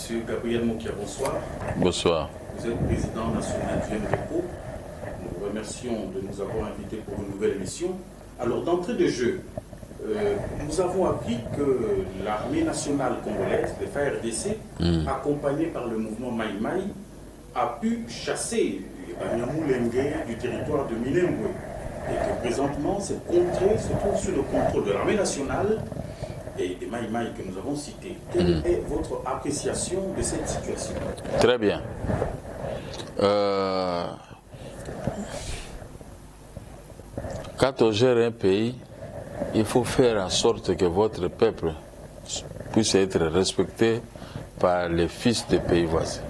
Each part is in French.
Monsieur Gabriel Mokia, bonsoir. Bonsoir. Vous êtes président national du MDECO. Nous vous remercions de nous avoir invités pour une nouvelle émission. Alors, d'entrée de jeu, nous avons appris que l'armée nationale congolaise, les FARDC, accompagnée par le mouvement Maï Maï, a pu chasser les Banyamulenge du territoire de Minembwe. Et que présentement, cette contrée se trouve sous le contrôle de l'armée nationale et des Maï Maï que nous avons cités. Quelle est votre appréciation de cette situation? Très bien. Quand on gère un pays, il faut faire en sorte que votre peuple puisse être respecté par les fils des pays voisins.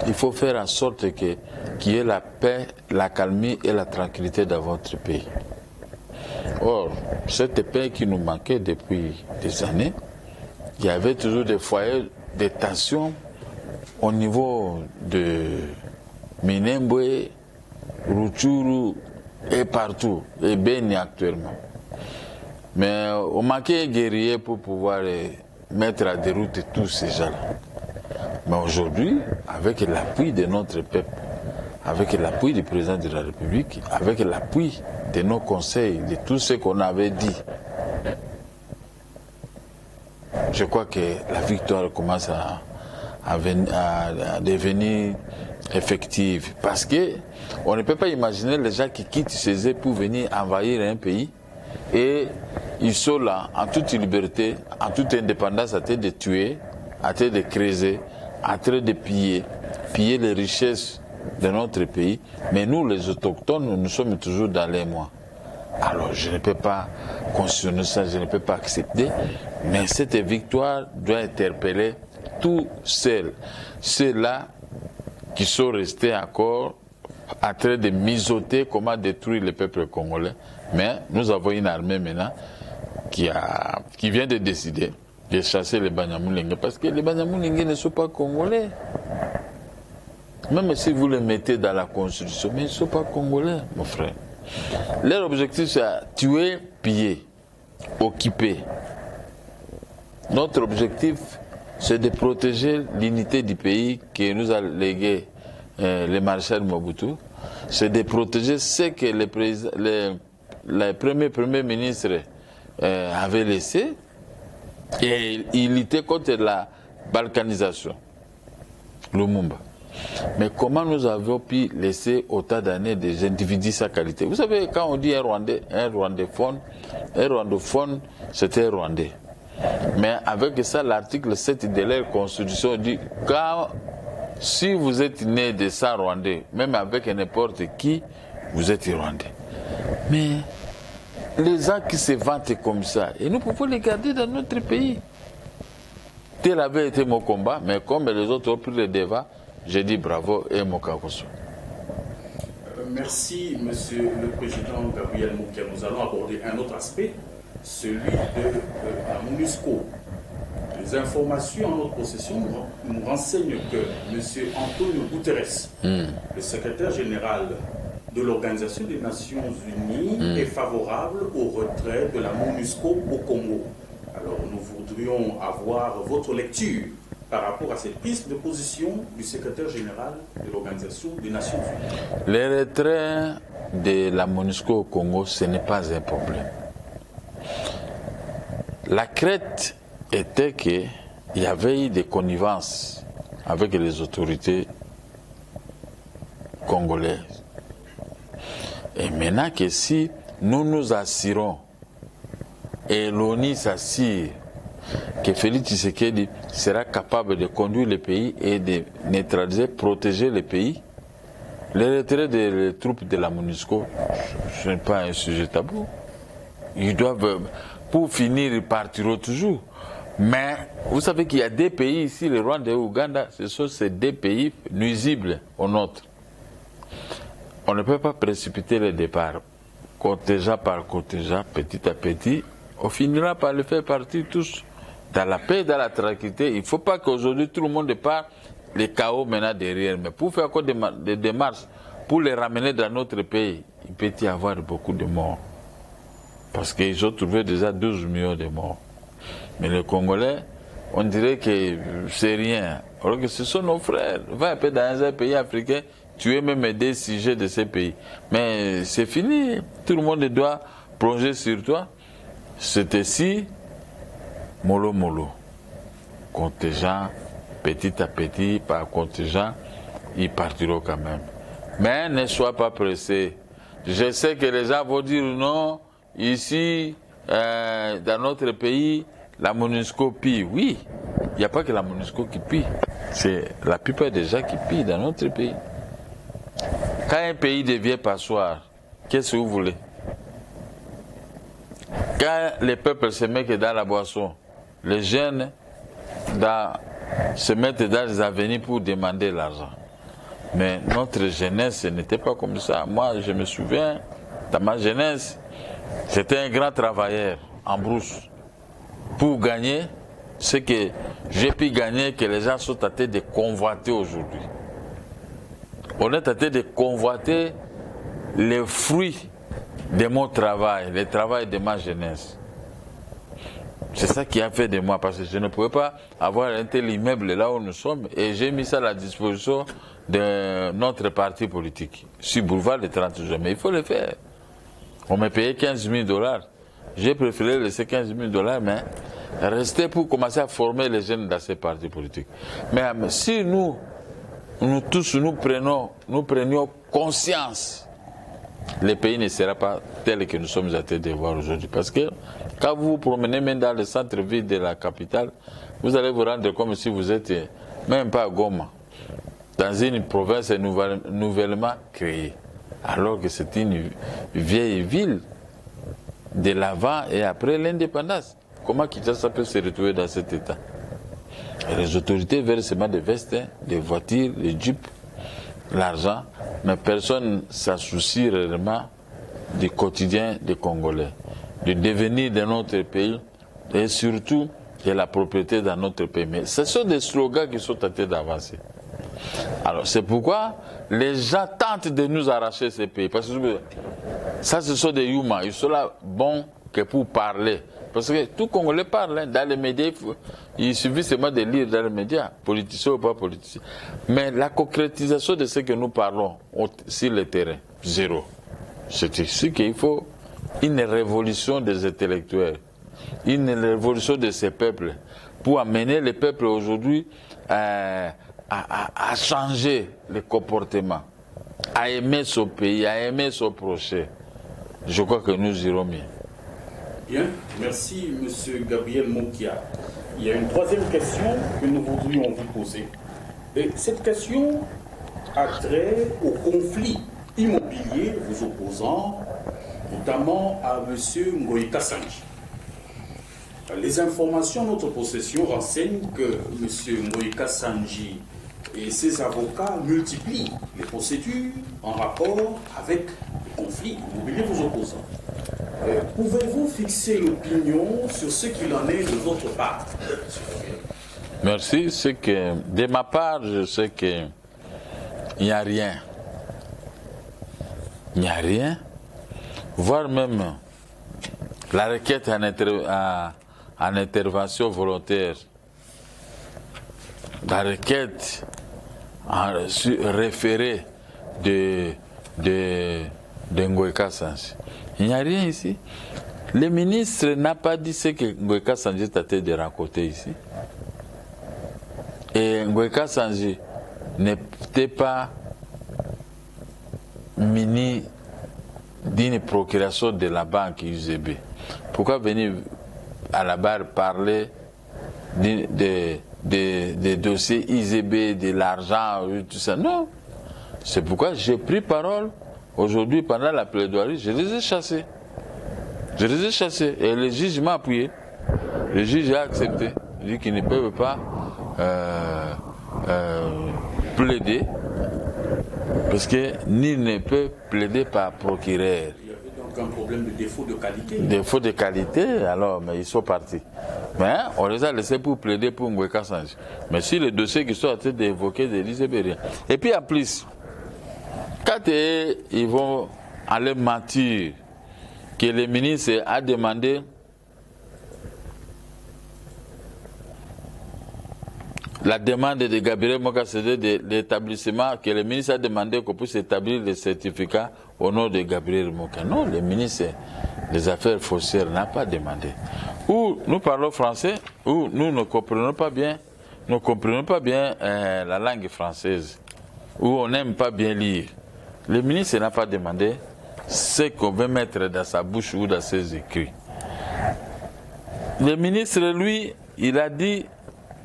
Il faut faire en sorte qu'il y ait la paix, la calmie et la tranquillité dans votre pays. Or, cette paix qui nous manquait depuis des années, il y avait toujours des foyers de tensions au niveau de Minembwe, Rutshuru et partout, et Beni actuellement. Mais on manquait un guerrier pour pouvoir mettre à déroute tous ces gens-là. Mais aujourd'hui, avec l'appui de notre peuple, avec l'appui du président de la République, avec l'appui de nos conseils, de tout ce qu'on avait dit, je crois que la victoire commence à devenir effective. Parce que on ne peut pas imaginer les gens qui quittent chez eux pour venir envahir un pays et ils sont là en toute liberté, en toute indépendance, à train de tuer, à train de creuser, à train de piller les richesses de notre pays. Mais nous, les autochtones, nous sommes toujours dans les mois. Alors, je ne peux pas cautionner ça, je ne peux pas accepter. Mais cette victoire doit interpeller tous ceux-là qui sont restés encore en train de mijoter comment détruire le peuple congolais. Mais nous avons une armée maintenant qui vient de décider de chasser les Banyamulenge. Parce que les Banyamulenge ne sont pas congolais. Même si vous les mettez dans la constitution, mais ils ne sont pas congolais, mon frère. Leur objectif, c'est tuer, piller, occuper. Notre objectif, c'est de protéger l'unité du pays que nous a légué le maréchal Mobutu. C'est de protéger ce que le premier ministre avait laissé. Et il luttait contre la balkanisation, Lumumba. Mais comment nous avons pu laisser autant d'années des individus sans qualité? Vous savez, quand on dit un rwandophone, c'était un Rwandais. Mais avec ça, l'article 7 de leur constitution dit si vous êtes né de sang rwandais, même avec n'importe qui, vous êtes rwandais. Mais les gens qui se vantent comme ça, et nous pouvons les garder dans notre pays. Tel avait été mon combat, mais comme les autres ont pris le débat, j'ai dit bravo et mon kakoso. Merci, monsieur le président Gabriel Mokia. Nous allons aborder un autre aspect, celui de la MONUSCO. Les informations en notre possession nous renseignent que monsieur Antonio Guterres, le secrétaire général de l'Organisation des Nations Unies, est favorable au retrait de la MONUSCO au Congo. Alors nous voudrions avoir votre lecture par rapport à cette prise de position du secrétaire général de l'Organisation des Nations Unies. Le retrait de la MONUSCO au Congo, ce n'est pas un problème. La crainte était qu'il y avait eu des connivences avec les autorités congolaises. Et maintenant que si nous nous assurons, et l'ONU s'assure que Félix Tshisekedi sera capable de conduire le pays et de neutraliser, protéger le pays, le retrait des troupes de la MONUSCO, ce n'est pas un sujet tabou. Ils doivent, pour finir, ils partiront toujours. Mais vous savez qu'il y a des pays ici, le Rwanda et l'Ouganda, ce sont ces deux pays nuisibles au nôtre. On ne peut pas précipiter le départ. Contingent par contingent, petit à petit, on finira par le faire partir tous dans la paix, dans la tranquillité. Il ne faut pas qu'aujourd'hui tout le monde parte, les chaos maintenant derrière. Mais pour faire encore des démarches, pour les ramener dans notre pays, il peut y avoir beaucoup de morts. Parce qu'ils ont trouvé déjà 12 millions de morts. Mais les Congolais, on dirait que c'est rien. Alors que ce sont nos frères. Va un peu dans un pays africain, tu es même des sujets de ces pays. Mais c'est fini. Tout le monde doit plonger sur toi. C'est ici, mollo mollo. Contingent, petit à petit, par contingent, ils partiront quand même. Mais ne sois pas pressé. Je sais que les gens vont dire non, ici, dans notre pays, la MONUSCO pille. Oui, il n'y a pas que la MONUSCO qui pille. C'est la plupart des gens qui pillent dans notre pays. Quand un pays devient passoire, qu'est-ce que vous voulez? Quand les peuples se mettent dans la boisson, les jeunes se mettent dans les avenirs pour demander l'argent. Mais notre jeunesse n'était pas comme ça. Moi, je me souviens, dans ma jeunesse, j'étais un grand travailleur en brousse. Pour gagner ce que j'ai pu gagner, que les gens sont tentés de convoiter aujourd'hui. On est tenté de convoiter les fruits de mon travail, le travail de ma jeunesse. C'est ça qui a fait de moi, parce que je ne pouvais pas avoir un tel immeuble là où nous sommes, et j'ai mis ça à la disposition de notre parti politique, sur boulevard de 30 jours. Mais il faut le faire. On m'a payé 15 000 $. J'ai préféré laisser 15 000 $, mais rester pour commencer à former les jeunes dans ces partis politiques. Mais si nous tous, nous prenions conscience, le pays ne sera pas tel que nous sommes en train de voir aujourd'hui. Parce que quand vous vous promenez même dans le centre-ville de la capitale, vous allez vous rendre comme si vous êtes même pas à Goma, dans une province nouvellement créée. Alors que c'est une vieille ville de l'avant et après l'indépendance. Comment Kinshasa peut se retrouver dans cet état? Et les autorités veulent seulement des vestes, des voitures, des jeeps, l'argent, mais personne ne s'associe réellement du quotidien des Congolais, du devenir de notre pays et surtout de la propriété dans notre pays. Mais ce sont des slogans qui sont tentés d'avancer. Alors c'est pourquoi les gens tentent de nous arracher ces pays. Parce que ça, ce sont des humains. Ils sont là bons que pour parler. Parce que tout Congolais parle, hein, dans les médias, il suffit seulement de lire dans les médias, politiciens ou pas politiciens. Mais la concrétisation de ce que nous parlons sur le terrain, zéro. C'est ici qu'il faut une révolution des intellectuels, une révolution de ces peuples, pour amener les peuples aujourd'hui à changer le comportement, à aimer son pays, à aimer son prochain. Je crois que nous irons mieux. Bien, merci M. Gabriel Mokia. Il y a une troisième question que nous voudrions vous poser. Et cette question a trait au conflit immobilier vous opposant, notamment à M. Ngoï Kassanji. Les informations de notre possession renseignent que M. Ngoï Kassanji et ses avocats multiplient les procédures en rapport avec le conflit immobilier vous opposant. Pouvez-vous fixer l'opinion sur ce qu'il en est de votre part? Merci. C'est que de ma part, je sais qu'il n'y a rien. Il n'y a rien. Voire même la requête en intervention volontaire, la requête en référé de Ngoï Kassanji. Il n'y a rien ici. Le ministre n'a pas dit ce que Ngoï Kassanji tentait de rencontrer ici. Et Ngoï Kassanji n'était pas muni d'une procuration de la banque UZB. Pourquoi venir à la barre parler des dossiers UZB, de l'argent, tout ça? Non. C'est pourquoi j'ai pris parole. Aujourd'hui, pendant la plaidoirie, je les ai chassés. Je les ai chassés. Et le juge m'a appuyé. Le juge a accepté. Il dit qu'il ne peut pas plaider. Parce que nul ne peut plaider par procureur. Il y avait donc un problème de défaut de qualité. Défaut de qualité, alors, mais ils sont partis. Mais on les a laissés pour plaider pour Ngoï Kassanji. Mais si les dossiers qui sont en train d'évoquer des Lisébériens. Et puis en plus, quand ils vont aller mentir que le ministre a demandé la demande de Gabriel Moka, c'était de l'établissement que le ministre a demandé qu'on puisse établir le certificat au nom de Gabriel Moka. Non, le ministre des Affaires foncières n'a pas demandé. Ou nous parlons français, ou nous ne comprenons pas bien, la langue française, ou on n'aime pas bien lire. Le ministre n'a pas demandé ce qu'on veut mettre dans sa bouche ou dans ses écrits. Le ministre, lui, il a dit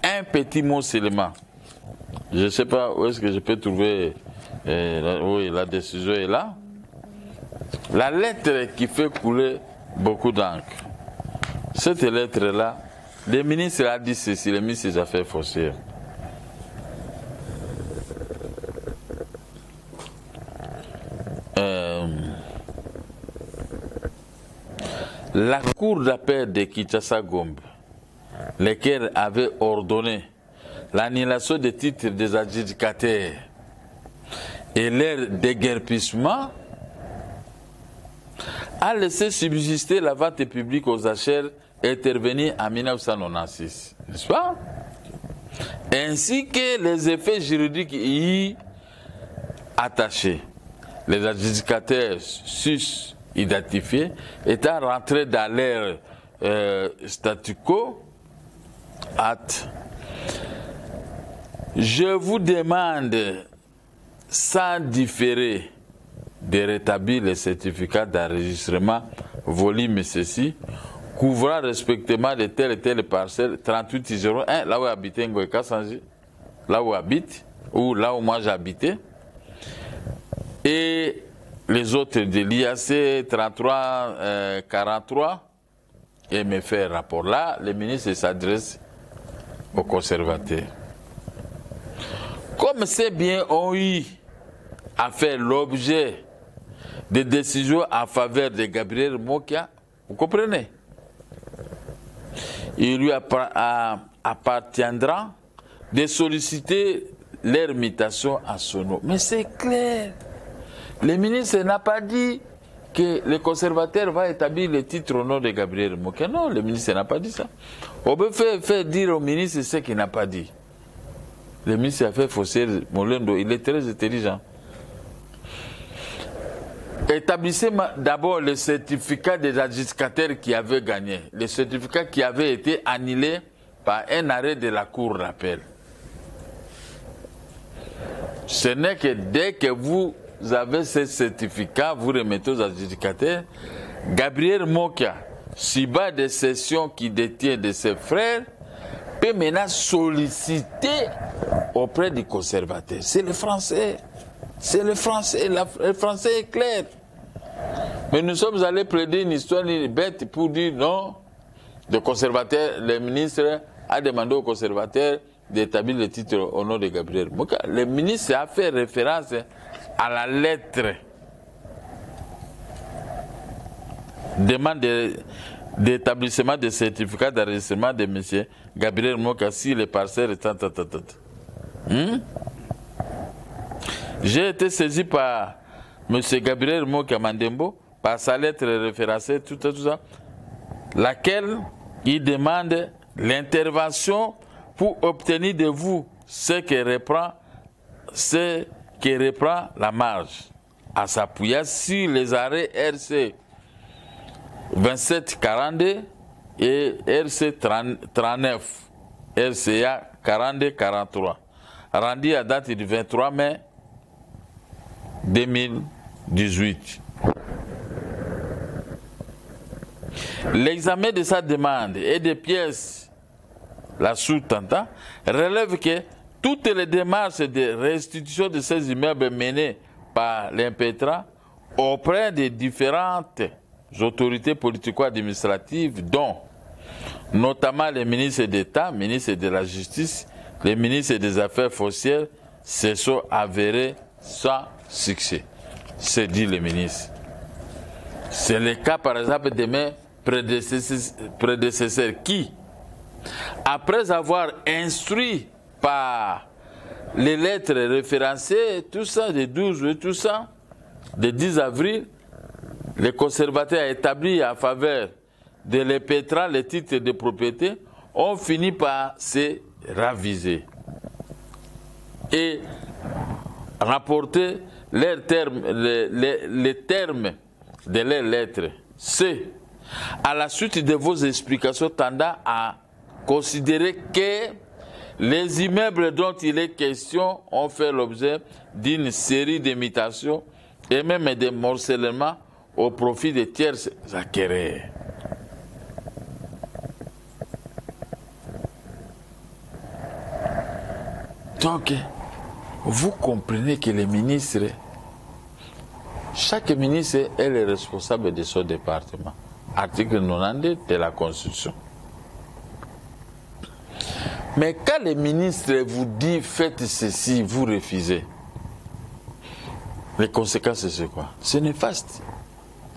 un petit mot seulement. Je ne sais pas où est-ce que je peux trouver, oui, la décision est là. La lettre qui fait couler beaucoup d'encre. Cette lettre-là, le ministre a dit ceci, le ministre des Affaires foncières. La cour d'appel de Kinshasa-Gombe, lesquels avaient ordonné l'annulation des titres des adjudicataires et leur déguerpissement, a laissé subsister la vente publique aux achats intervenue en 1996, n'est-ce pas? Ainsi que les effets juridiques y attachés. Les adjudicataires sus-identifiés étant rentrés dans leur statu quo, je vous demande sans différer de rétablir les certificats d'enregistrement volume ceci, couvrant respectivement de telle et telle parcelle 3801, là où habitait Ngoï Kassanji, là où habite, ou là où moi j'habitais, et les autres de l'IAC 3343, et me fait rapport. Là, le ministre s'adresse aux conservateurs. Comme ces biens ont eu à faire l'objet de décisions en faveur de Gabriel Moka, vous comprenez? Il lui appartiendra de solliciter leur mutation à son nom. Mais c'est clair. Le ministre n'a pas dit que le conservateur va établir le titre au nom de Gabriel Moka. Non, le ministre n'a pas dit ça. On peut faire dire au ministre ce qu'il n'a pas dit. Le ministre des Affaires foncières, Molendo, il est très intelligent. Établissez d'abord le certificat des adjudicataires qui avaient gagné, le certificat qui avait été annulé par un arrêt de la cour d'appel. Ce n'est que dès que vous avez ce certificat, vous remettez aux adjudicataires. Gabriel Moka, sur base des cessions qu'il détient de ses frères, peut maintenant solliciter auprès du conservateur. C'est le français. C'est le français. Le français est clair. Mais nous sommes allés plaider une histoire bête pour dire non. Le conservateur, le ministre a demandé au conservateur d'établir le titre au nom de Gabriel Moka. Le ministre a fait référence à la lettre. Demande d'établissement de certificat d'enregistrement de M. Gabriel Moka si les parcelles. J'ai été saisi par M. Gabriel Moka Mandembo, par sa lettre référencée, tout ça, laquelle il demande l'intervention pour obtenir de vous ce qui reprend la marge, à s'appuyer sur les arrêts RC 2742 et RC 39, RCA 4243, rendu à date du 23 mai 2018. L'examen de sa demande et des pièces la sous-tentant relève que toutes les démarches de restitution de ces immeubles menées par l'impétra auprès des différentes autorités politico-administratives, dont notamment les ministres d'État, ministres de la Justice, les ministres des Affaires foncières, se sont avérés sans succès. C'est dit le ministre. C'est le cas par exemple de mes prédécesseurs qui, après avoir instruit par les lettres référencées, tout ça, de 12 et tout ça, de 10 avril, les conservateurs a établi en faveur de l'EPETRA les titres de propriété, ont fini par se raviser. et rapporter les termes de leurs lettres. C. À la suite de vos explications tendant à considérer que les immeubles dont il est question ont fait l'objet d'une série d'imitations et même de morcellement au profit des tiers acquéreurs. Donc, vous comprenez que les ministres, chaque ministre est le responsable de son département. Article 92 de la Constitution. Mais quand le ministre vous dit faites ceci, vous refusez. Les conséquences, c'est quoi? C'est néfaste.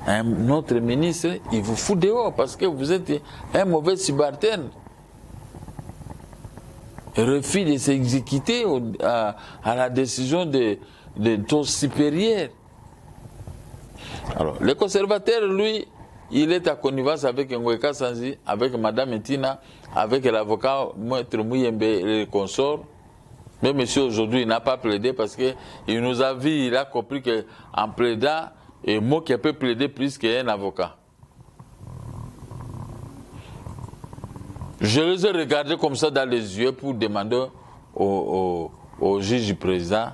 Un autre ministre, il vous fout dehors parce que vous êtes un mauvais subalterne. Refus de s'exécuter à la décision de ton supérieur. Alors, le conservateur, lui, il est à connivence avec Ngweka Sanzi, avec Madame Etina, avec l'avocat Maître Mouyembe et les consorts. Mais monsieur, aujourd'hui, il n'a pas plaidé parce qu'il nous a vu, il a compris qu'en plaidant, et moi qui peut plaider plus qu'un avocat. Je les ai regardés comme ça dans les yeux pour demander au juge du président,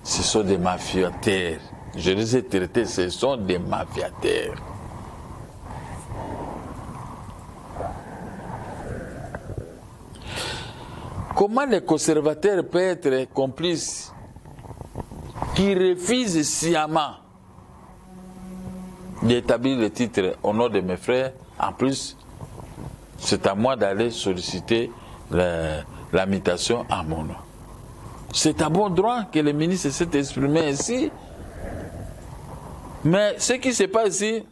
ce sont des mafiataires. Je les ai traités, ce sont des mafiataires. Comment les conservateurs peuvent être complices qui refusent sciemment d'établir le titre au nom de mes frères? En plus, c'est à moi d'aller solliciter la mutation à mon nom. C'est à bon droit que le ministre s'est exprimé ainsi. Mais ce qui se passe ici,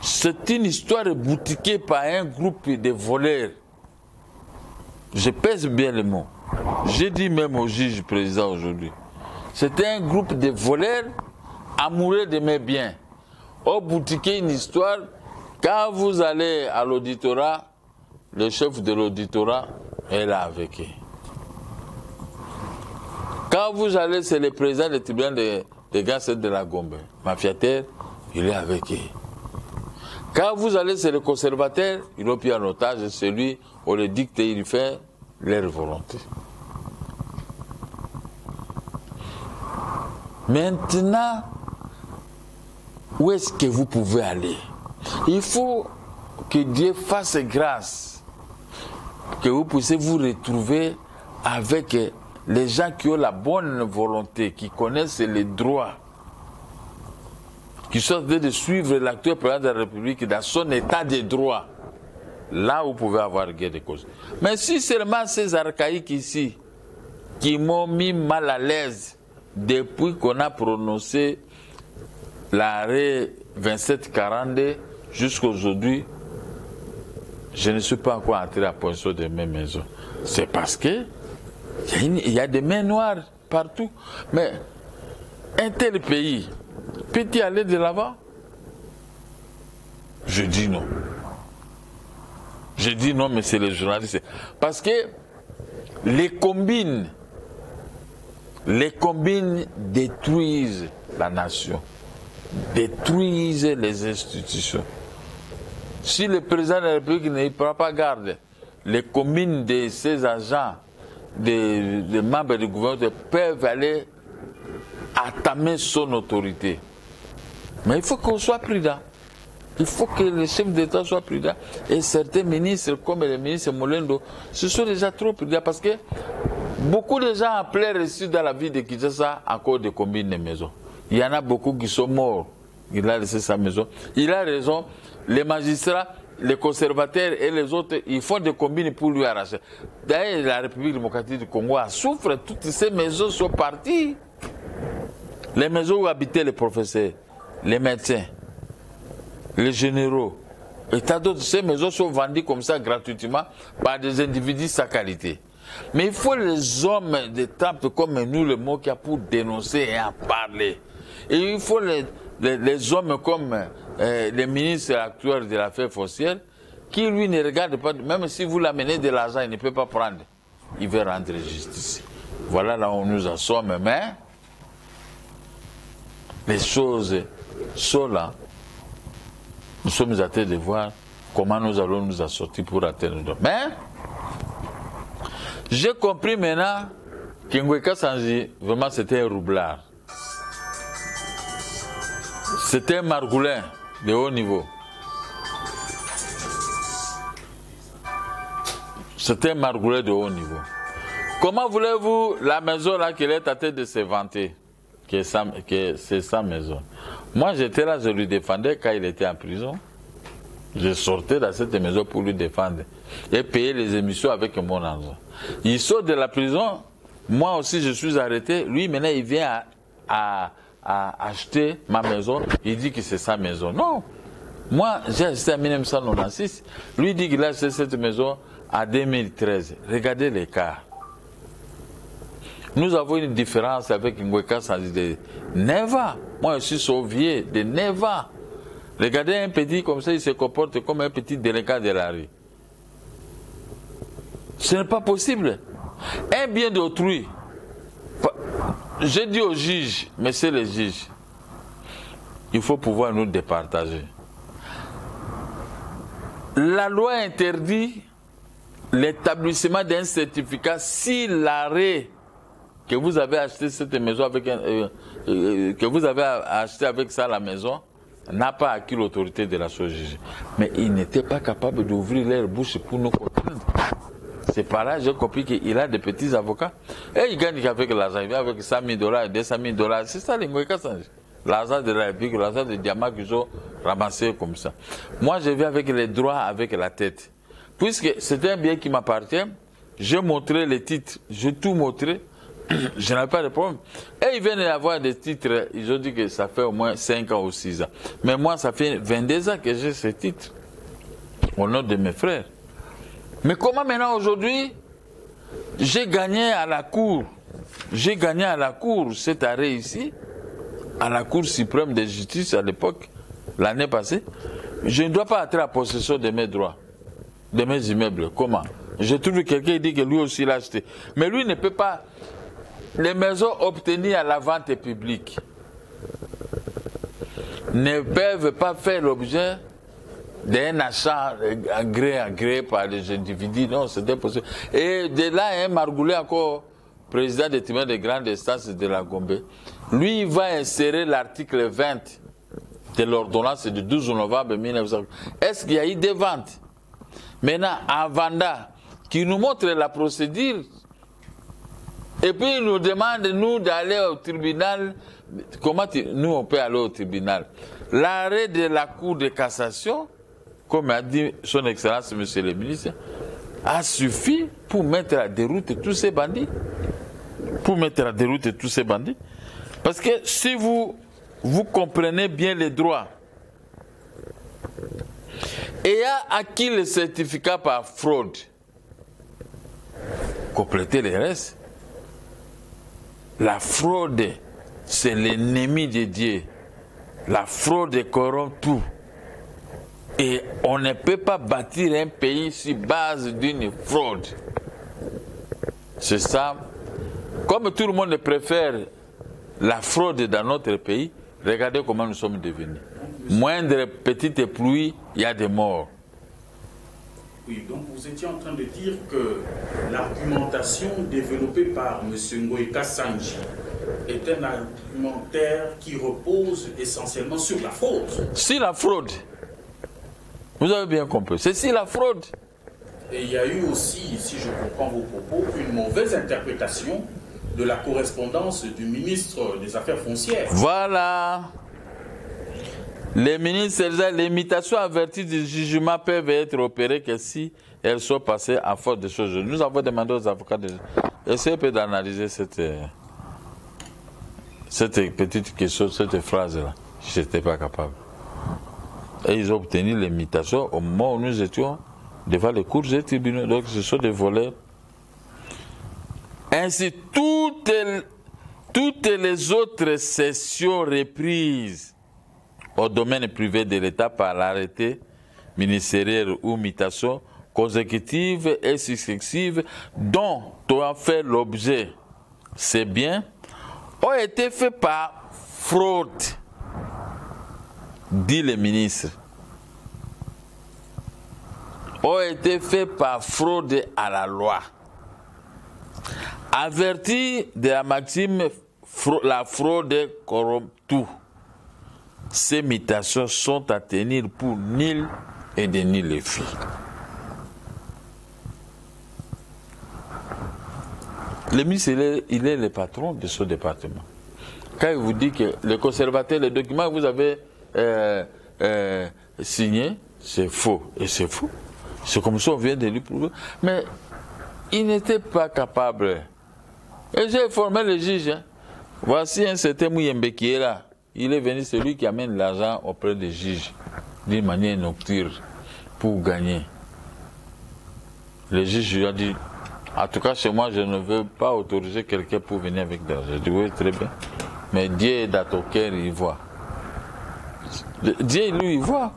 c'est une histoire boutiquée par un groupe de voleurs. Je pèse bien le mot. J'ai dit même au juge président aujourd'hui. C'était un groupe de voleurs amoureux de mes biens. Au boutiqué une histoire, quand vous allez à l'auditorat, le chef de l'auditorat est là avec eux. Quand vous allez, c'est le président du tribunal de Gassé de la Gombe, mafiataire, il est avec eux. Quand vous allez, c'est le conservateur, il a pris en otage celui, on le dicte et il fait leur volonté. Maintenant, où est-ce que vous pouvez aller? Il faut que Dieu fasse grâce, que vous puissiez vous retrouver avec les gens qui ont la bonne volonté, qui connaissent les droits, qui sont en train de suivre l'actuel président de la République dans son état de droit. Là, vous pouvez avoir gain de cause. Mais si seulement ces archaïques ici, qui m'ont mis mal à l'aise depuis qu'on a prononcé l'arrêt 2742 jusqu'à aujourd'hui, je ne suis pas encore entré à Poinçon de mes maisons. C'est parce que il y a des mains noires partout. Mais un tel pays, peut-il aller de l'avant? Je dis non. Je dis non, mais c'est les journalistes. Parce que les combines détruisent la nation, détruisent les institutions. Si le président de la République ne prend pas garde, les combines de ses agents, des membres du gouvernement peuvent aller attamer son autorité. Mais il faut qu'on soit prudent. Il faut que les chefs d'État soient prudents. Et certains ministres, comme le ministre Molendo, ce sont déjà trop prudents parce que beaucoup de gens appelaient reçus dans la ville de Kinshasa encore des combines de maisons. Il y en a beaucoup qui sont morts. Il a laissé sa maison. Il a raison. Les magistrats, les conservateurs et les autres, ils font des combines pour lui arracher. D'ailleurs, la République démocratique du Congo souffre. Toutes ces maisons sont parties. Les maisons où habitaient les professeurs, les médecins, les généraux, et tant d'autres, ces maisons sont vendues comme ça gratuitement par des individus sans qualité. Mais il faut les hommes de temple comme nous, le mot qu'il y a pour dénoncer et en parler. Et il faut les hommes comme le ministre actuel de l'affaire foncière, qui lui ne regarde pas, même si vous l'amenez de l'argent, il ne peut pas prendre. il veut rendre justice. Voilà là où nous en sommes, mais les choses sont là. Nous sommes à train de voir comment nous allons nous en sortir pour atteindre. Mais j'ai compris maintenant qu'Ngweka Sanji, vraiment c'était un roublard. C'était un margoulin de haut niveau. C'était un margoulin de haut niveau. Comment voulez-vous la maison là qu'elle est en train de se vanter, que c'est sa maison? Moi j'étais là, je lui défendais quand il était en prison. Je sortais dans cette maison pour lui défendre et payer les émissions avec mon argent. Il sort de la prison, moi aussi je suis arrêté. Lui maintenant il vient à acheter ma maison, il dit que c'est sa maison. Non, moi j'ai acheté en 1996, lui dit qu'il a acheté cette maison en 2013. Regardez l'écart. Nous avons une différence avec Ngweka Sanji de Neva. Moi je suis sauvier de Neva. Regardez un petit comme ça, il se comporte comme un petit délinquant de la rue. Ce n'est pas possible. Un bien d'autrui. Je dis aux juges, messieurs les juges, il faut pouvoir nous départager. La loi interdit l'établissement d'un certificat si l'arrêt que vous avez acheté cette maison avec que vous avez acheté avec ça la maison n'a pas acquis l'autorité de la chose jugée. Mais ils n'étaient pas capables d'ouvrir leur bouche pour nous comprendre. C'est par là j'ai compris qu'il a des petits avocats. Et il gagne avec l'argent. Il vient avec 100 000 $, 200 000 $. C'est ça les Ngweka Sanji. L'argent de la République, l'argent des diamants qu'ils ont ramassé comme ça. Moi je viens avec les droits, avec la tête. Puisque c'est un bien qui m'appartient, j'ai montré les titres, j'ai tout montré. Je n'avais pas de problème. Et ils viennent d'avoir des titres, ils ont dit que ça fait au moins 5 ans ou 6 ans. Mais moi, ça fait 22 ans que j'ai ces titres, au nom de mes frères. Mais comment maintenant aujourd'hui, j'ai gagné à la cour, cet arrêt ici, à la Cour suprême de justice à l'époque, l'année passée, je ne dois pas être en possession de mes droits, de mes immeubles. Comment? Je trouve quelqu'un qui dit que lui aussi l'a acheté. Mais lui ne peut pas. Les maisons obtenues à la vente publique ne peuvent pas faire l'objet d'un achat à gré par les individus. Non, c'est impossible. Et de là, un Margoulé encore, président des tribunaux de grande instance de la Gombe, lui, il va insérer l'article 20 de l'ordonnance du 12 novembre 1900. Est-ce qu'il y a eu des ventes? Maintenant, en Vanda, qui nous montre la procédure, et puis il nous demande, nous, d'aller au tribunal. Comment nous, on peut aller au tribunal? L'arrêt de la Cour de cassation, comme a dit son Excellence, Monsieur le ministre, a suffi pour mettre à déroute tous ces bandits. Parce que si vous comprenez bien les droits, et a acquis le certificat par fraude, complétez les restes. La fraude, c'est l'ennemi de Dieu. La fraude corrompt tout. Et on ne peut pas bâtir un pays sur base d'une fraude. C'est ça. Comme tout le monde préfère la fraude dans notre pays, regardez comment nous sommes devenus. Moindre petite pluie, il y a des morts. Oui, donc vous étiez en train de dire que l'argumentation développée par M. Ngweka Sanji est un argumentaire qui repose essentiellement sur la fraude. Si la fraude, vous avez bien compris, c'est si la fraude. Et il y a eu aussi, si je comprends vos propos, une mauvaise interprétation de la correspondance du ministre des Affaires foncières. Voilà. Les ministres, les limitations averties du jugement peuvent être opérées que si elles sont passées en force de choses. Nous avons demandé aux avocats d'essayer d'analyser cette petite question, cette phrase-là. Je n'étais pas capable. Et ils ont obtenu les limitations au moment où nous étions devant les cours et tribunaux. Donc ce sont des voleurs. Ainsi, toutes les autres sessions reprises au domaine privé de l'État par l'arrêté ministériel ou mutation consécutives et successives dont ont fait l'objet ces biens ont été faits par fraude, dit le ministre. Ont été faits par fraude à la loi. Averti de la maxime, la fraude corrompt tout. Ces mutations sont à tenir pour nul et de nul effet. Le ministre, il est le patron de ce département. Quand il vous dit que le conservateur, les documents que vous avez signés, c'est faux. Et c'est faux. C'est comme ça qu'on vient de lui prouver. Mais il n'était pas capable. Et j'ai informé le juge. Hein. Voici un certain Mouyembe qui est là. Il est venu, celui qui amène l'argent auprès des juges d'une manière nocturne pour gagner. Le juge lui a dit, en tout cas chez moi, je ne veux pas autoriser quelqu'un pour venir avec de l'argent. Je dis oui, très bien. Mais Dieu est dans ton cœur, il voit. Dieu, lui, il voit.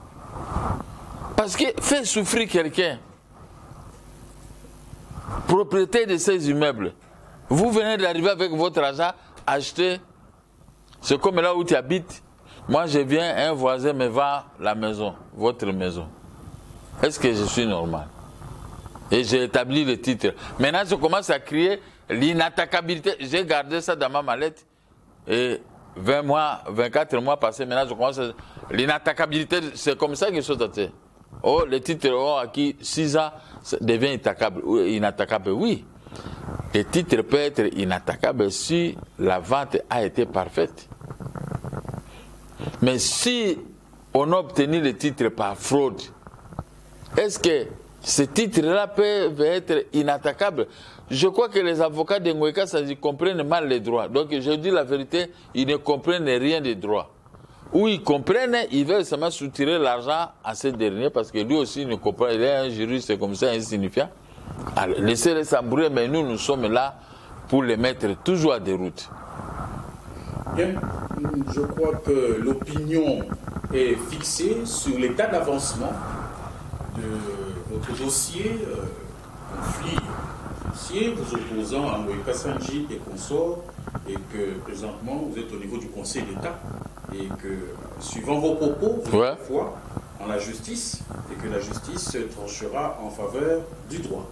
Parce que faire souffrir quelqu'un, propriétaire de ces immeubles, vous venez d'arriver avec votre argent, acheter, c'est comme là où tu habites. Moi, je viens, un voisin me vend la maison, votre maison. Est-ce que je suis normal? Et j'ai établi le titre. Maintenant, je commence à crier l'inattaquabilité. J'ai gardé ça dans ma mallette. Et 20 mois, 24 mois passés, maintenant, je commence à... L'inattaquabilité, c'est comme ça que je suis traité. Oh, le titre acquis 6 ans devient inattaquable. Oui. Le titre peut être inattaquable si la vente a été parfaite. Mais si on a obtenu le titre par fraude, est-ce que ce titre-là peut être inattaquable? Je crois que les avocats de Ngweka, ils comprennent mal les droits. Donc je dis la vérité, ils ne comprennent rien des droits. Ou ils comprennent, ils veulent seulement soutirer l'argent à ce dernier parce que lui aussi ne comprend, il est un juriste, c'est comme ça, insignifiant. Alors, laissez-les s'embrouiller, mais nous sommes là pour les mettre toujours à déroute. Bien, je crois que l'opinion est fixée sur l'état d'avancement de votre dossier, conflit foncier, vous opposant à Ngweka Sandji et consorts, et que présentement vous êtes au niveau du Conseil d'État, et que suivant vos propos, vous êtes foi en la justice, et que la justice tranchera en faveur du droit.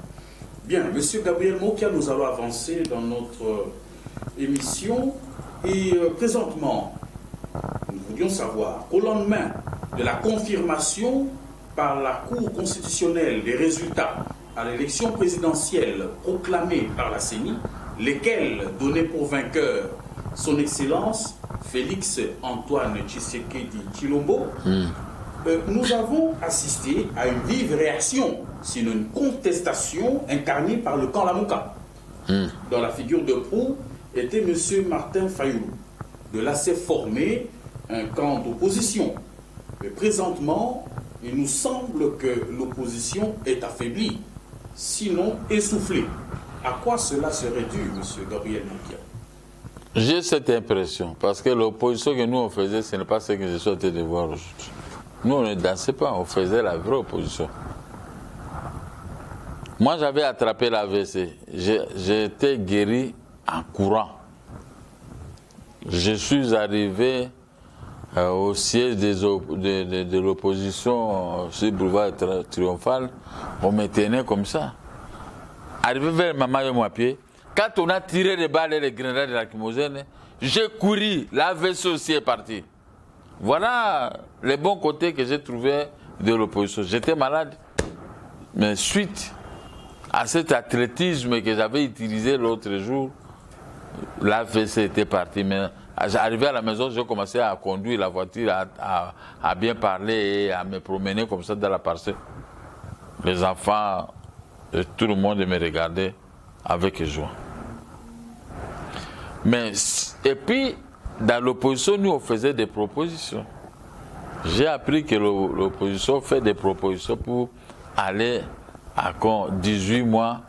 Bien, Monsieur Gabriel Mokia, nous allons avancer dans notre émission. Et présentement, nous voulions savoir qu'au lendemain de la confirmation par la Cour constitutionnelle des résultats à l'élection présidentielle proclamée par la CENI, lesquels donnaient pour vainqueur son Excellence Félix Antoine Tshisekedi Tshilombo, nous avons assisté à une vive réaction, sinon une contestation incarnée par le camp Lamouka, dans la figure de proue était M. Martin Fayoulou, de l'assez formé un camp d'opposition. Mais présentement, il nous semble que l'opposition est affaiblie, sinon essoufflée. À quoi cela serait dû, M. Gabriel Mokia? J'ai cette impression, parce que l'opposition que nous on faisait, ce n'est pas ce que je souhaitais de voir aujourd'hui. Nous, on ne dansait pas, on faisait la vraie opposition. Moi, j'avais attrapé l'AVC. J'ai été guéri en courant. Je suis arrivé au siège de l'opposition sur le boulevard Triomphal. On me tenait comme ça. Arrivé vers Maman à pied, quand on a tiré les balles et les grenades de lacrymogène, j'ai couru, l'AVC aussi est parti. Voilà les bons côtés que j'ai trouvé de l'opposition. J'étais malade, mais suite à cet athlétisme que j'avais utilisé l'autre jour, l'AVC était parti. Mais arrivé à la maison, j'ai commencé à conduire la voiture, à bien parler et à me promener comme ça dans la parcelle. Les enfants, et tout le monde me regardait avec joie. Mais, et puis, dans l'opposition, nous, on faisait des propositions. J'ai appris que l'opposition fait des propositions pour aller à 18 mois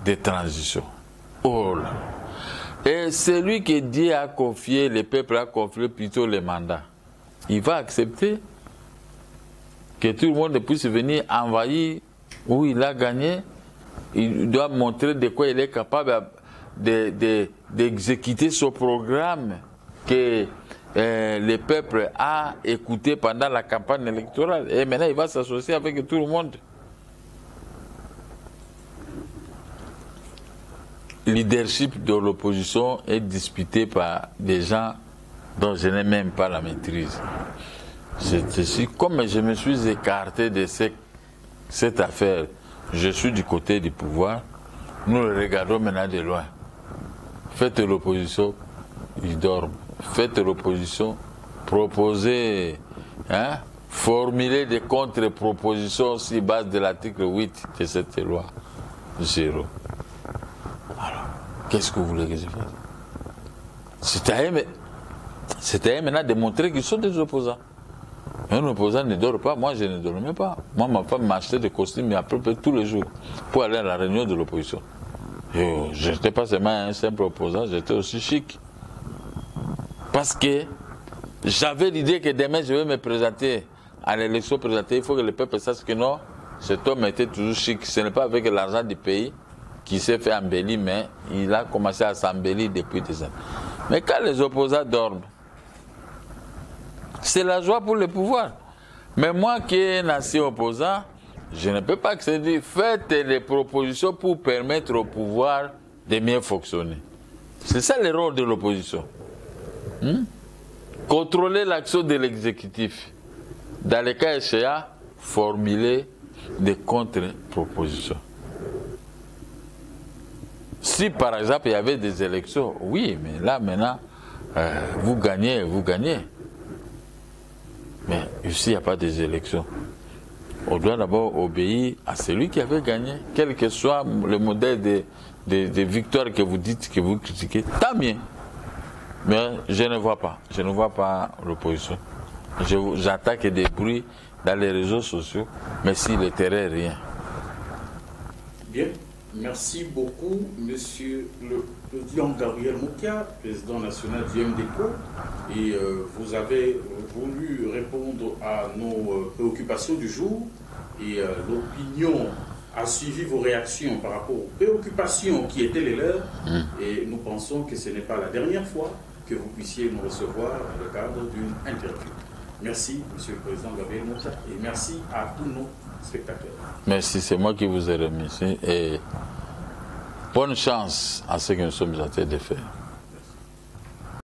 de transition. Oh là. Et celui que Dieu a confié, le peuple a confié plutôt les mandats. Il va accepter que tout le monde puisse venir envahir où il a gagné, il doit montrer de quoi il est capable d'exécuter ce programme que le peuple a écouté pendant la campagne électorale. Et maintenant, il va s'associer avec tout le monde. Le leadership de l'opposition est disputé par des gens dont je n'ai même pas la maîtrise. Comme je me suis écarté de cette affaire, je suis du côté du pouvoir, nous le regardons maintenant de loin. Faites l'opposition, ils dorment. Faites l'opposition, proposez, formulez des contre-propositions sur base de l'article 8 de cette loi. Zéro. Alors, qu'est-ce que vous voulez que je fasse? C'est à eux maintenant de montrer qu'ils sont des opposants. Un opposant ne dort pas, moi je ne dormais pas. Moi, ma femme m'a acheté des costumes à peu près tous les jours pour aller à la réunion de l'opposition. Je n'étais pas seulement un simple opposant, j'étais aussi chic. Parce que j'avais l'idée que demain je vais me présenter à l'élection présentée. Il faut que le peuple sache que non, cet homme était toujours chic. Ce n'est pas avec l'argent du pays qui s'est fait embellir, mais il a commencé à s'embellir depuis des années. Mais quand les opposants dorment, c'est la joie pour le pouvoir. Mais moi qui ai un ancien opposant, je ne peux pas accéder. Faites les propositions pour permettre au pouvoir de mieux fonctionner. C'est ça le rôle de l'opposition. Contrôler l'action de l'exécutif. Dans les cas échéants, formuler des contre-propositions. Si par exemple il y avait des élections, oui, mais là maintenant, vous gagnez. Mais ici, il n'y a pas des élections. On doit d'abord obéir à celui qui avait gagné, quel que soit le modèle de victoire que vous dites, que vous critiquez, tant mieux. Mais je ne vois pas l'opposition. J'attaque des bruits dans les réseaux sociaux, mais sur le terrain, rien. Bien, merci beaucoup, Monsieur le Président Gabriel Moukia, président national du MDECO, et vous avez voulu répondre à nos préoccupations du jour, et l'opinion a suivi vos réactions par rapport aux préoccupations qui étaient les leurs, et nous pensons que ce n'est pas la dernière fois que vous puissiez nous recevoir dans le cadre d'une interview. Merci, Monsieur le Président Gabriel Moukia, et merci à tous nos spectateurs. Merci, c'est moi qui vous ai remercié, et bonne chance à ce que nous sommes en train de faire.